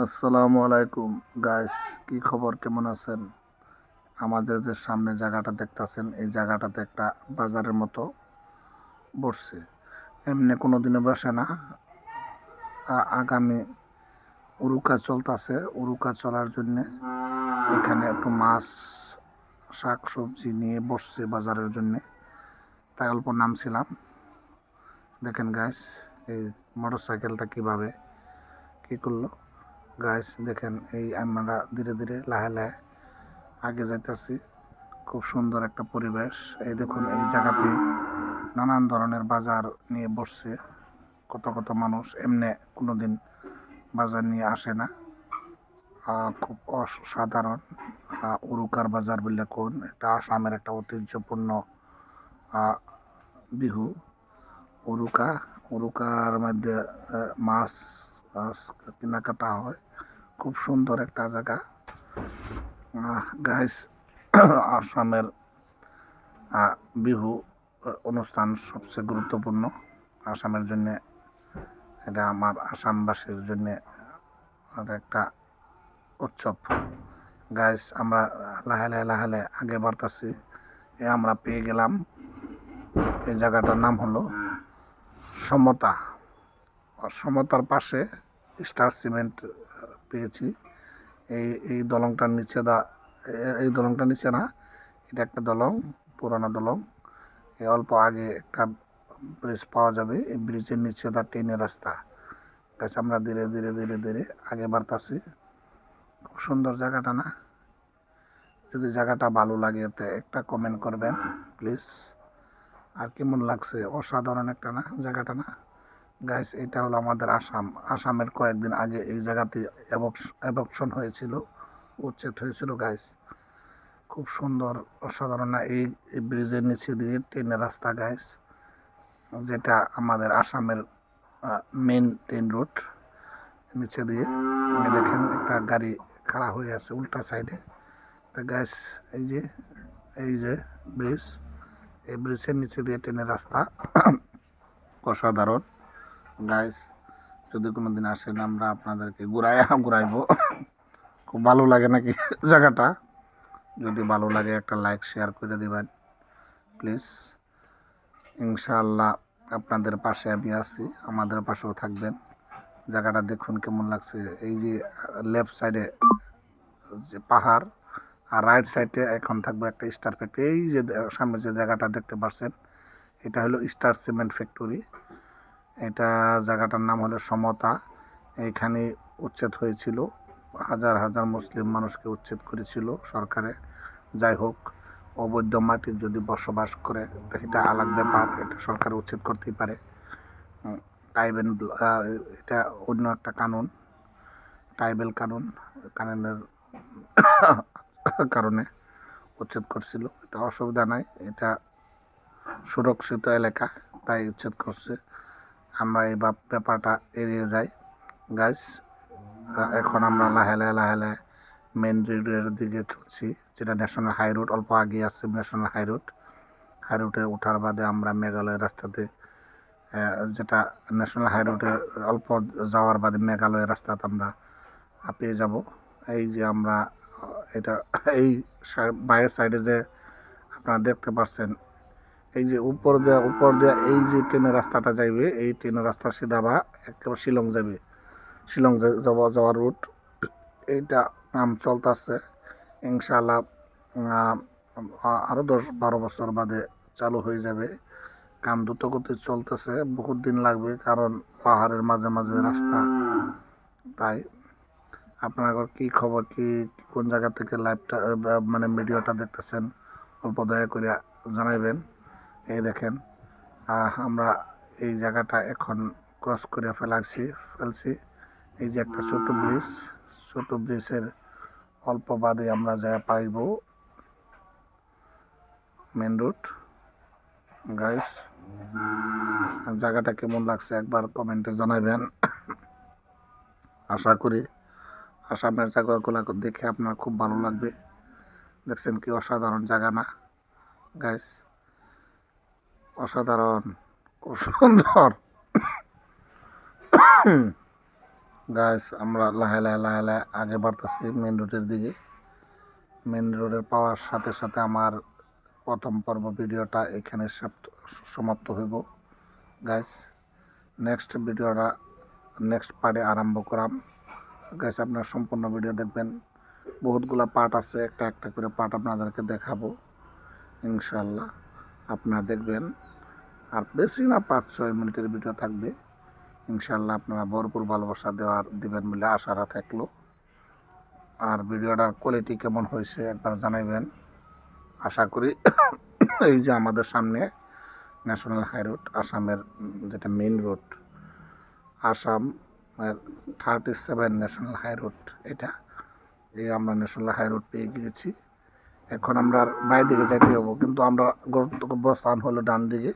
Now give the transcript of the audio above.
আসসালামু আলাইকুম গাইস, কি খবর, কেমন আছেন? আমাদের যে সামনে জায়গাটা দেখতাছেন, এই জায়গাটাতে একটা বাজারের মতো বসছে। এমনি কোনোদিনও বসে না। আগামী উরুকা চলতেছে। উরুকা চলার জন্য এখানে একটু মাছ, শাক সবজি নিয়ে বসছে বাজারের জন্য। তাই অল্প নামছিলাম। দেখেন গাইস, এই মোটর সাইকেলটা কিভাবে কি করলো। গাইস দেখেন, এই আমরা ধীরে ধীরে লাহে লাহে আগে যাইতেছি। খুব সুন্দর একটা পরিবেশ। এই দেখুন, এই জায়গাতে নানান ধরনের বাজার নিয়ে বসছে। কত কত মানুষ এমনি কোনোদিন বাজার নিয়ে আসে না। খুব অসাধারণ। উরুকার বাজার বললে কোন একটা আসামের একটা ঐতিহ্যপূর্ণ বিহু উরুকা। উরুকার মধ্যে মাছ কেনাকাটা হয়। খুব সুন্দর একটা জায়গা। গাইস, আসামের বিহু অনুষ্ঠান সবচেয়ে গুরুত্বপূর্ণ আসামের জন্য। এটা আমার আসামবাসীর জন্য একটা উৎসব। গাইস, আমরা লাহে লাহে লাহে লাহে আগে বাড়তেছি। আমরা পেয়ে গেলাম, এই জায়গাটার নাম হলো সমতা। সমতার পাশে স্টার সিমেন্ট পেয়েছি। এই দলংটার নিচে এই দলংটার নিচে না, এটা একটা দলং, পুরানো দলং। এই অল্প আগে একটা ব্রিজ পাওয়া যাবে। এই ব্রিজের নিচে ট্রেনের রাস্তা। গাছ, আমরা ধীরে ধীরে ধীরে ধীরে আগে বাড়তাছি। খুব সুন্দর জায়গাটা না? যদি জায়গাটা ভালো লাগে তো একটা কমেন্ট করবেন প্লিজ। আর কেমন লাগছে? অসাধারণ একটা না জায়গাটা না? গাইস, এটা হলো আমাদের আসাম। আসামের কয়েকদিন আগে এই জায়গাতে অ্যাবকশন হয়েছিল, উচ্ছেদ হয়েছিল। গাইস, খুব সুন্দর, অসাধারণ না? এই ব্রিজের নিচে দিয়ে ট্রেনের রাস্তা গাইস, যেটা আমাদের আসামের মেন ট্রেন রুট। নিচে দিয়ে দেখেন একটা গাড়ি খাড়া হয়ে আছে উল্টা সাইডে। তা গ্যাস, এই যে ব্রিজ, এই ব্রিজের নিচে দিয়ে ট্রেনের রাস্তা। অসাধারণ গাইস, যদি কোনোদিন আসেন আমরা আপনাদেরকে ঘুরাইবো। খুব ভালো লাগে নাকি জায়গাটা? যদি ভালো লাগে একটা লাইক শেয়ার করে দিবেন প্লিজ। ইনশাআল্লাহ আপনাদের পাশে আমি আছি, আমাদের পাশেও থাকবেন। জায়গাটা দেখুন কেমন লাগছে। এই যে লেফট সাইডে যে পাহাড়, আর রাইট সাইডে এখন থাকবে একটা স্টার ফ্যাক্টরি। এই যে সামনে যে জায়গাটা দেখতে পাচ্ছেন, এটা হলো স্টার সিমেন্ট ফ্যাক্টরি। এটা জায়গাটার নাম হলো সমতা। এইখানে উচ্ছেদ হয়েছিল, হাজার হাজার মুসলিম মানুষকে উচ্ছেদ করেছিল সরকারে। যাই হোক, অবৈধ মাটির যদি বসবাস করে এটা আলাদা ব্যাপার, এটা সরকার উচ্ছেদ করতেই পারে। ট্রাইবেল, এটা অন্য একটা কানুন, ট্রাইবেল কানুনের কারণে উচ্ছেদ করছিল। এটা অসুবিধা নাই, এটা সুরক্ষিত এলাকা, তাই উচ্ছেদ করছে। আমরা এই ব্যাপারটা এড়িয়ে যাই। গাইস, এখন আমরা লাহে লাহে লাহে লাহে মেন রোডের দিকে চলছি, যেটা ন্যাশনাল হাই রোড। অল্প আগে আছে ন্যাশনাল হাই রোড। হাই রোডে ওঠার বাদে আমরা মেঘালয় রাস্তাতে, যেটা ন্যাশনাল হাই রোডে অল্প যাওয়ার বাদে মেঘালয় রাস্তাতে আমরা পেয়ে যাব। এই যে আমরা এটা, এই বাইরের সাইডে যে আপনারা দেখতে পাচ্ছেন, এই যে উপর দেওয়া এই যে ট্রেনের রাস্তাটা যাইবে, এই ট্রেনের রাস্তা সিধা বা একেবারে শিলং যাবে। শিলং যাওয়ার রুট এইটা কাম চলতেছে। ইনশাআল্লাহ আরও 10-12 বছর বাদে চালু হয়ে যাবে। কাম দ্রুত গতি চলতেছে, বহুত দিন লাগবে, কারণ পাহাড়ের মাঝে মাঝে রাস্তা। তাই আপনার কি খবর, কি কোন জায়গা থেকে লাইভটা মানে ভিডিওটা দেখতেছেন, অল্প দয়া করে জানাইবেন। এই দেখেন, আমরা এই জায়গাটা এখন ক্রস করে ফেলছি। এই যে একটা ছোট ব্রিজ, ছোট ব্রিজের অল্প বাদে আমরা যা পাইব মেন রোড। গাইস, জায়গাটা কেমন লাগছে একবার কমেন্টে জানাবেন। আশা করি আসামের জায়গাগুলো দেখে আপনার খুব ভালো লাগবে। দেখছেন কি অসাধারণ জায়গা না গাইস? অসাধারণ, খুব সুন্দর। গাইস আমরা লাহে লাহে আগে বাড়তেছি মেন রোডের দিকে। মেন রোডের পাওয়ার সাথে সাথে আমার প্রথম পর্ব ভিডিওটা এখানে সমাপ্ত হইব গাইস। নেক্সট ভিডিওটা নেক্সট পার্টে আরম্ভ করাম গাইস। আপনারা সম্পূর্ণ ভিডিও দেখবেন, বহুতগুলা পার্ট আছে, একটা একটা করে পার্ট আপনাদেরকে দেখাবো ইনশাল্লাহ। আপনারা দেখবেন, আর বেশি না 5-6 মিনিটের ভিডিও থাকবে ইনশাল্লাহ। আপনারা ভরপুর ভালোবাসা দিবেন বলে আশা থাকলো। আর ভিডিওটার কোয়ালিটি কেমন হয়েছে একবার জানাইবেন। আশা করি এই যে আমাদের সামনে ন্যাশনাল হাই রোড, আসামের যেটা main road, Assam 37 national high road, এটা এই আমরা ন্যাশনাল হাই রোড পেয়ে গিয়েছি। এখন আমরা বাইরে দিকে যাইতে হবো, কিন্তু আমরা গন্তব্যস্থান হলো ডান দিকে।